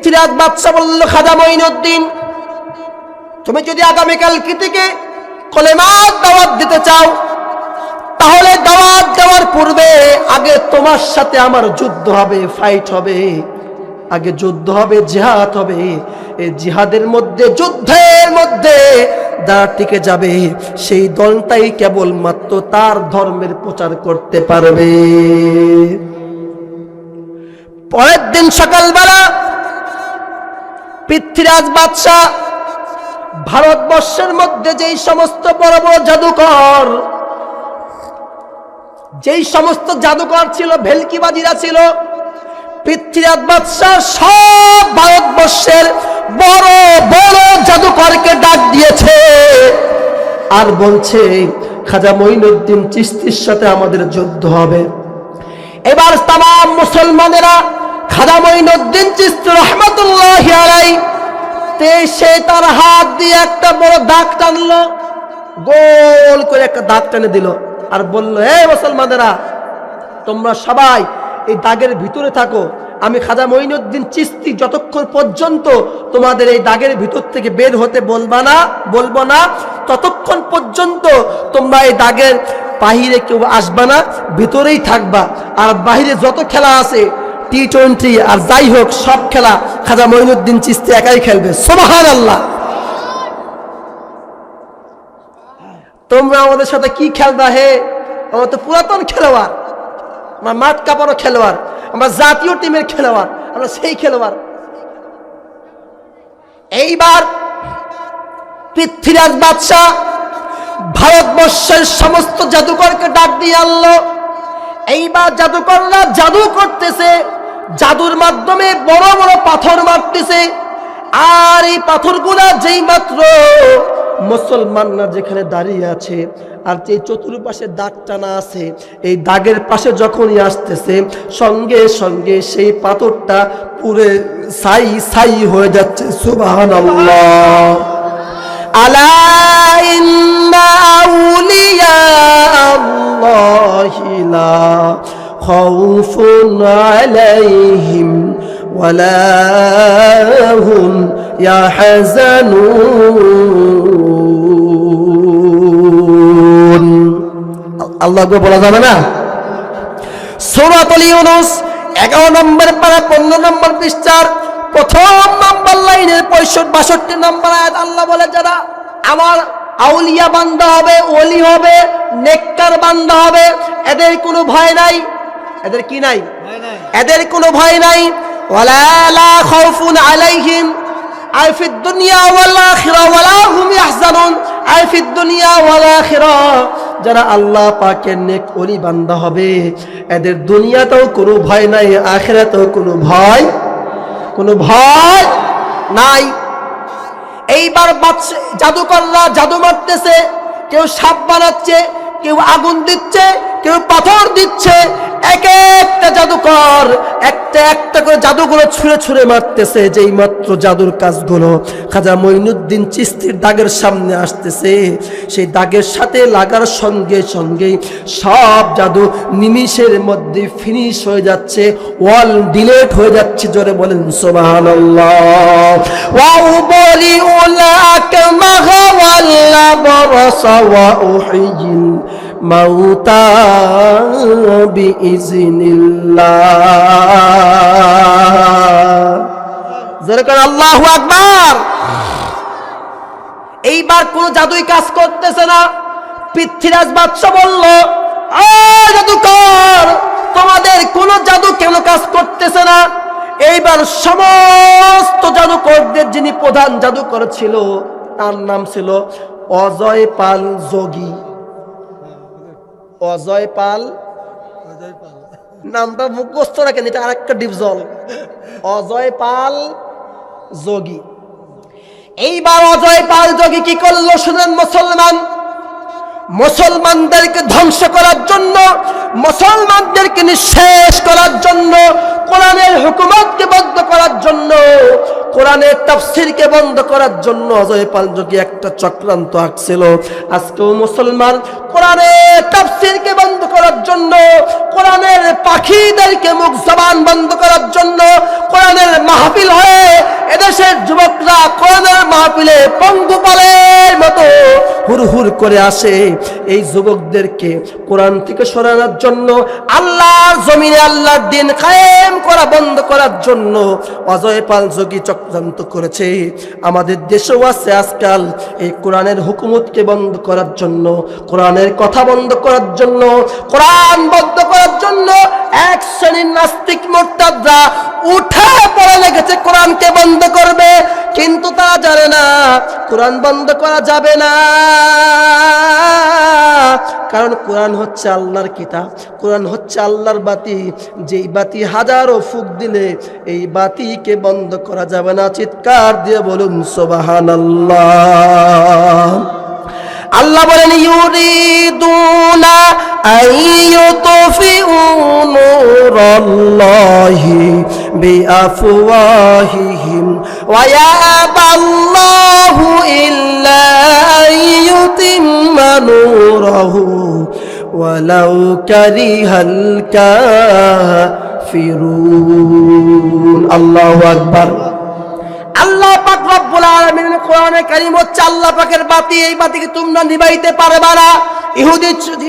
পৃথ্বীরাজ বাদশা বলল, খাজা মঈনুদ্দিন, তুমি যদি আগামীকালকে থেকে কলেমার দাওয়াত দিতে চাও, তাহলে দাওয়াত দেওয়ার পূর্বে আগে তোমার সাথে আমার যুদ্ধ হবে, ফাইট হবে। আগে যুদ্ধ হবে, জিহাদ হবে। এই জিহাদের মধ্যে, যুদ্ধের মধ্যে যারা টিকে যাবে, সেই দলটাই কেবলমাত্র তার ধর্মের প্রচার করতে পারবে। পরের দিন সকালবেলা পৃথ্বীরাজ বাদশা ভারতবর্ষের মধ্যে যেই সমস্ত বড় বড় জাদুকর, যেই সমস্ত জাদুকর ছিল, ভেলকিবাজিরা ছিল, পৃথ্বীরাজ বাদশা সব ভারতবর্ষের বড় বড় জাদুকরকে ডাক দিয়েছে আর বলছে, খাজা মঈনুদ্দিন চিশতির সাথে আমাদের যুদ্ধ হবে। এবার তাম মুসলমানেরা খাজা মঈনুদ্দিন চিশতি রহমাতুল্লাহি আলাইহি সে তার হাত দিয়ে একটা বড় দাগ টানলো, গোল করে একটা দাগ টেনে দিল আর বলল, হে মুসলমানেরা, তোমরা সবাই এই দাগের ভিতরে থাকো। আমি খাজা মঈনুদ্দিন চিশতি যতক্ষণ পর্যন্ত তোমাদের এই দাগের ভিতর থেকে বের হতে বলবো না, ততক্ষণ পর্যন্ত তোমরা এই দাগের বাহিরে কেউ আসবা না, ভিতরেই থাকবা। আর বাহিরে যত খেলা আছে, টি-20 আর যাই হোক, সব খেলা খাজা মঈনুদ্দিন চিশতি একাই খেলবে। সুবহানাল্লাহ। তোমরা আমাদের সাথে কি খেলবা হে? আমরা তো পুরাতন খেলোয়াড়, আমরা মাঠ কাঁপানো খেলোয়াড়, আমরা জাতীয় টিমের খেলোয়াড়, আমরা সেই খেলোয়াড়। এইবার পৃথ্বীরাজ বাদশা ভারতবর্ষের সমস্ত জাদুকরকে ডাক দিয়ে আনলো। এইবার জাদুকররা জাদু করতেছে, জাদুর মাধ্যমে বড় বড় পাথর মারতেছে। আর এই পাথরগুলা যেই মাত্র মুসলমানরা যেখানে দাঁড়িয়ে আছে আর যে চতুর্পাশে দাগ টানা আছে, এই দাগের পাশে যখনই আসতেছে, সঙ্গে সঙ্গে সেই পাথরটা পুরে ছাই ছাই হয়ে যাচ্ছে। সুবহানাল্লাহ। আলা ইন্না আউলিয়া আল্লাহি লা খাউফুন আলাইহিম ওয়ালা হুম ইয়াহজানুন। আল্লাহু আকবার বলা যাবে না? সূরাতুল ইউনূস 11 নম্বর পারা 15 নম্বর পৃষ্ঠার প্রথম নম্বর লাইনের 62 নম্বর আয়াত আল্লাহ বলে, যারা আমার আউলিয়া বান্দা হবে, ওলি হবে, নেককার বান্দা হবে, এদের কোনো ভয় নাই। এদের কি নাই? এদের কোনো ভয় নাই। ওয়ালা লা খাউফুন আলাইহিম আই ফিদ দুনিয়া ওয়াল আখিরা ওয়ালা হুম ইয়াহজানুন আই ফিদ দুনিয়া ওয়াল আখিরা। যারা আল্লাহ পাকের নেক ওলি বান্দা হবে, এদের দুনিয়াতেও কোনো ভয় নাই, আখিরাতেও কোনো ভয় নাই। এইবার জাদুকররা জাদু মারতেছে, কেউ সাপ বানাচ্ছে, কেউ আগুন দিচ্ছে, কেউ পাথর দিচ্ছে। এক একটা জাদুকর একটা একটা করে জাদুগুলো ছুঁড়ে ছুঁড়ে মারতেছে। যেই মাত্র জাদুর কাজগুলো খাজা মঈনুদ্দিন চিশতির দাগের সামনে আসতেছে, সেই দাগের সাথে লাগার সঙ্গে সঙ্গে সব জাদু নিমিষের মধ্যে ফিনিশ হয়ে যাচ্ছে, ওয়াল ডিলেট হয়ে যাচ্ছে। জোরে বলেন সুবহানাল্লাহ। ওয়া উবরিউল আকমাহ ওয়াল আবরাসা ওয়া উহিয়িল মাউতা বিইজনিল্লাহ। জোরে করে আল্লাহু আকবার। এইবার কোন জাদুই কাজ করতেছে না। পৃথ্বীরাজ বাদশা বলল, জাদুকর, তোমাদের কোন জাদু কেন কাজ করতেছে না? এইবার সমস্ত জাদুকরদের যিনি প্রধান জাদুকর ছিল, তার নাম ছিল অজয় পাল যোগী। অজয় পাল, নামটা মুখস্থ রাখেন, এটা আরেকটা ডিপজল। অজয় পাল যোগী। এইবার অজয় পাল যোগী কি করলো শুনেন। মুসলমানদেরকে ধ্বংস করার জন্য, মুসলমানদেরকে নিঃশেষ করার জন্য, কোরআনের হুকুমতকে বন্ধ করার জন্য, কোরআনের তাফসীরকে বন্ধ করার জন্য অজয় পাল যোগী একটা চক্রান্ত আঁকছিল। আজকেও মুসলমান কোরআনের তাফসীরকে বন্ধ করার জন্য, কোরআনের পাখিদেরকে মুখ জবান বন্ধ করার জন্য, কোরআনের মাহফিল হয়ে দেশের যুবকরা কোরআনের মাহফিলে পঙ্গপালের মতো হুড়হুড় করে আসে। এই যুবকদেরকে কোরআন থেকে সরানোর জন্য, আল্লাহর জমিনে আল্লাহর দ্বীন কায়েম করা বন্ধ করার জন্য অজয় পাল যোগী চক্রান্ত করেছে। আমাদের দেশেও আছে আজকাল এই কোরআনের হুকুমতকে বন্ধ করার জন্য, কোরআনের কথা বন্ধ করার জন্য, কোরআন বন্ধ করার জন্য এক শ্রেণীর নাস্তিক মুরতাদরা উঠে পড়ে লেগেছে কোরআনকে বন্ধ করবে। কিন্তু তারা জানে না কোরআন বন্ধ করা যাবে না, কারণ কোরআন হচ্ছে আল্লাহর কিতাব, কোরআন হচ্ছে আল্লাহর বাতি, যেই বাতি হাজারো ফুক দিলে এই বাতিকে বন্ধ করা যাবে না। চিৎকার দিয়ে বলুন সুবহানাল্লাহ। আল্লাহ বলেন ইউরিদুনা আইয়ুতফিউ নূরাল্লাহি বিআফওয়াহিহিম ওয়া ইয়াবাল্লাহু ইল্লা আইয়ুতিম্মা নূরাহু ওয়ালাউ কারিহাল কাফিরুন। আল্লাহু আকবার। আল্লাহ পাক রব্বুল আলামিন কোরআনে কারীম হচ্ছে আল্লাহ পাকের বাতি, এই বাতিকে তোমরা নিভাইতে পারবে না।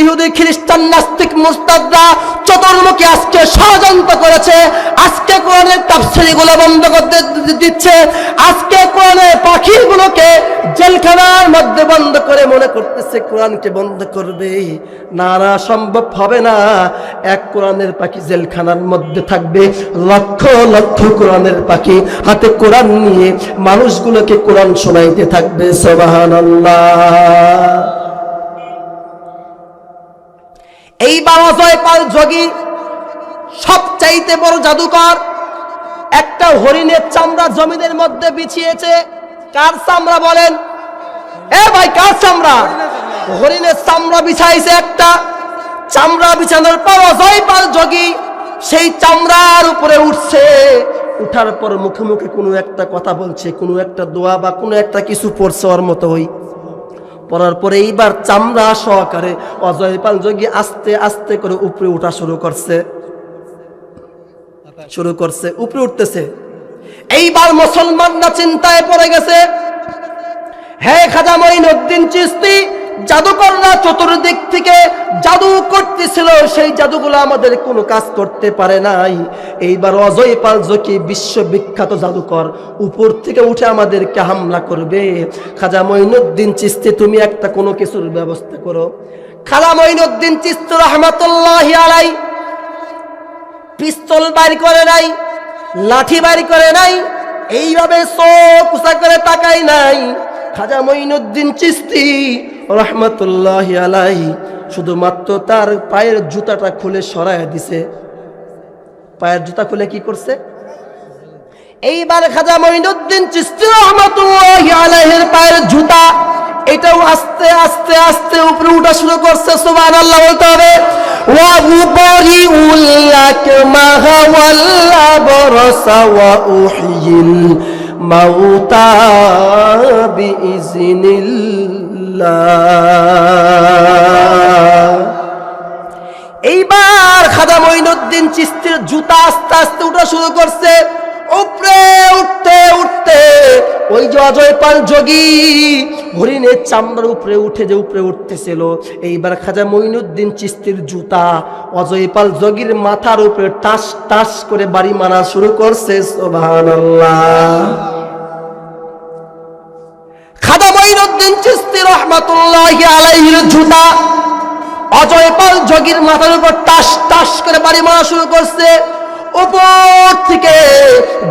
ইহুদি খ্রিস্টান নাস্তিক মুরতাদরা চতুর্মুখী আজকে ষড়যন্ত্র করেছে। আজকে কোরআনের তাফসীরগুলো বন্ধ করতে দিচ্ছে, আজকে কোরআনের পাখিগুলোকে জেলখানার মধ্যে বন্ধ করে মনে করতেছে কোরআনকে বন্ধ করবে। না না, সম্ভব হবে না। এক কোরআনের পাখি জেলখানার মধ্যে থাকবে, লক্ষ লক্ষ কোরআনের পাখি হাতে কোরআন নিয়ে মানুষগুলোকে কোরআন শোনাইতে থাকবে। সুবহানাল্লাহ। এইবার অজয় পাল যোগী সবচাইতে বড় জাদুকর, একটা হরিণের চামড়া জমিনের মধ্যে বিছিয়েছে। কার চামড়া বলেন? এ ভাই, কার চামড়া? হরিণের চামড়া বিছাইছে। একটা চামড়া বিছানোর পর অজয় পাল যোগী সেই চামড়ার উপরে উঠছে। উঠার পর মুখে মুখে কোনো একটা কথা বলছে, কোনো একটা দোয়া বা কোনো একটা কিছু পড়ছে ওর মতো। ওই পড়ার পরে এইবার চামড়া সহকারে অজয় পাল যোগী আস্তে আস্তে করে উপরে উঠা শুরু করছে, উপরে উঠতেছে। এইবার মুসলমানরা চিন্তায় পড়ে গেছে। হে খাজা মঈনুদ্দিন চিশতি, জাদুকররা চতুর্দিক থেকে জাদু করতেছিল, সেই জাদুগুলো আমাদের কোনো কাজ করতে পারে নাই। এইবার অজয় পাল যোগী বিশ্ববিখ্যাত জাদুকর উপর থেকে উঠে আমাদেরকে হামলা করবে। খাজা মঈনুদ্দিন চিশতি, তুমি একটা কোনো কিছুর ব্যবস্থা করো। খাজা মঈনুদ্দিন চিশতি রাহমাতুল্লাহি আলাইহি পিস্তল বাইর করে নাই, লাঠি বাইর করে নাই, এইভাবে চোখ উঁচা করে তাকাই নাই। খাজা মঈনুদ্দিন চিশতি রাহমাতুল্লাহি আলাইহি শুধুমাত্র তার পায়ের জুতাটা খুলে সরায় দিছে। পায়ের জুতা খুলে কি করছে? এইবার খাজা মঈনুদ্দিন চিশতি রাহমাতুল্লাহি আলাইহির পায়ের জুতা এটাও আস্তে আস্তে আস্তে উপরে উঠা শুরু করছে। সুবহানাল্লাহ বলতে হবে। ওয়া উবরিউল আকমাহা ওয়াল আবরাসা ওয়া উহয়িল মাউতা বিইজনিল্লাহ। এইবার খাজা মঈনুদ্দিন চিশতির জুতা আস্তে আস্তে উঠা শুরু করছে। উপরে উঠতে উঠতে ওই যে অজয় পাল যোগী হরিণের চামড়ার উপরে উঠে যে উপরে উঠতেছিল, এইবার খাজা মঈনুদ্দিন চিশতির জুতা অজয় পাল যোগীর মাথার উপরে টাস টাস করে বাড়ি মারা শুরু করছে। সুবহানাল্লাহ। খাজা মঈনুদ্দিন চিশতি রাহমাতুল্লাহি আলাইহির জুতা অজয় পাল যোগীর মাথার উপর টাস টাস করে বাড়ি মারা শুরু করছে। উপর থেকে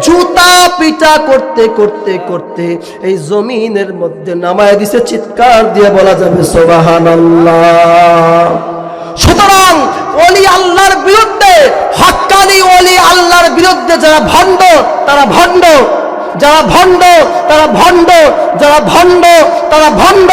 জুতা পিটা করতে করতে করতে এই জমিনের মধ্যে নামায় দিছে। চিৎকার দিয়ে বলা যাবে সুবহানাল্লাহ। সুতরাং ওলি আল্লাহর বিরুদ্ধে, হক্কানি ওলি আল্লাহর বিরুদ্ধে যারা ভণ্ড তারা ভণ্ড, যারা ভণ্ড তারা ভণ্ড, যারা ভণ্ড তারা ভণ্ড।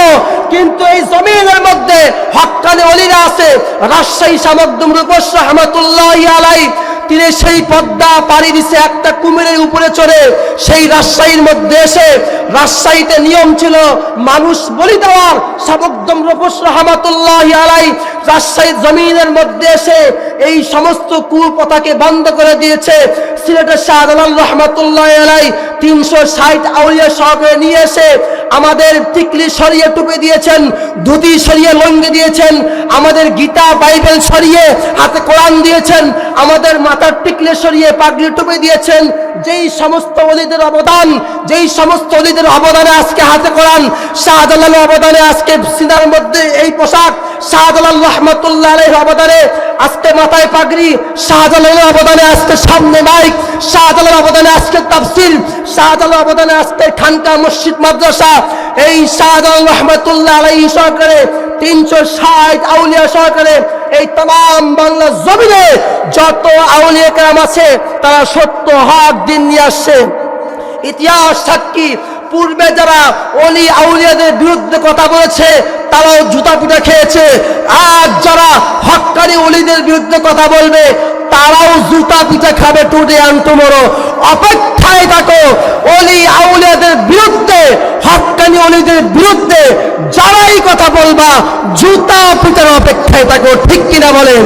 কিন্তু এই জমিনের মধ্যে হক্কানি ওলিরা আছে। রাজশাহী শামুকদুম রূপস রাহমাতুল্লাহি আলাইহি তিনি সেই পদ্মা পাড়ি দিছে একটা কুমিরের উপরে চড়ে সেই রাজশাহীর মধ্যে এসে। রাজশাহীতে নিয়ম ছিল মানুষ বলি দেওয়ার। শাবকদম রূপস রহমাতুল্লাহি আলাইহি রাজশাহীর জমিনের মধ্যে এসে এই সমস্ত কুপ্রথাকে বন্ধ করে দিয়েছে। সিলেটের শাহজালাল রহমাতুল্লাহি আলাইহি 360 আউলিয়া সহকারে নিয়ে এসে আমাদের টিকলি সরিয়ে টুপে দিয়েছেন, ধুতি সরিয়ে লঙ্গি দিয়েছেন, আমাদের গীতা বাইবেল সরিয়ে হাতে কোরআন দিয়েছেন, আমাদের মাথার টিকলি সরিয়ে পাগড়ি টুপে দিয়েছেন। যেই সমস্ত ওলিদের অবদান, যেই সমস্ত ওলিদের অবদানে আজকে হাতে কোরআন, শাহজালালের অবদানে আজকে সিনার মধ্যে এই পোশাক, শাহজালাল রহমাতুল্লাহ আলাইহির অবদানে আজকে মাথায় পাগড়ি, শাহজালালের অবদানে আজকে সামনে মাইক, শাহজালালের অবদানে আজকে তাফসীর, শাহজালালের অবদানে আজকে খানকা মসজিদ মাদ্রাসা। এই শাহজালাল রহমাতুল্লাহ আলাইহি সহকারে 360 আউলিয়া সহকারে এই तमाम বাংলা জমিনে যত আউলিয়া কেরাম আছে তারা সত্য হক দিন নিয়ে আসছে। ইতিহাস সাক্ষী, পূর্বে যারা ওলি আউলিয়াদের বিরুদ্ধে কথা বলেছে তারাও জুতা পিটা খেয়েছে। আজ যারা হক্কানি ওলিদের বিরুদ্ধে কথা বলবে তারাও জুতা পিটা খাবে। টুডে অ্যান্ড টুমরো অপেক্ষায় থাকো। ওলি আউলিয়াদের বিরুদ্ধে, হক্কানি ওলিদের বিরুদ্ধে যারাই কথা বলবা জুতা পিটার অপেক্ষায় থাকো। ঠিক কিনা বলেন?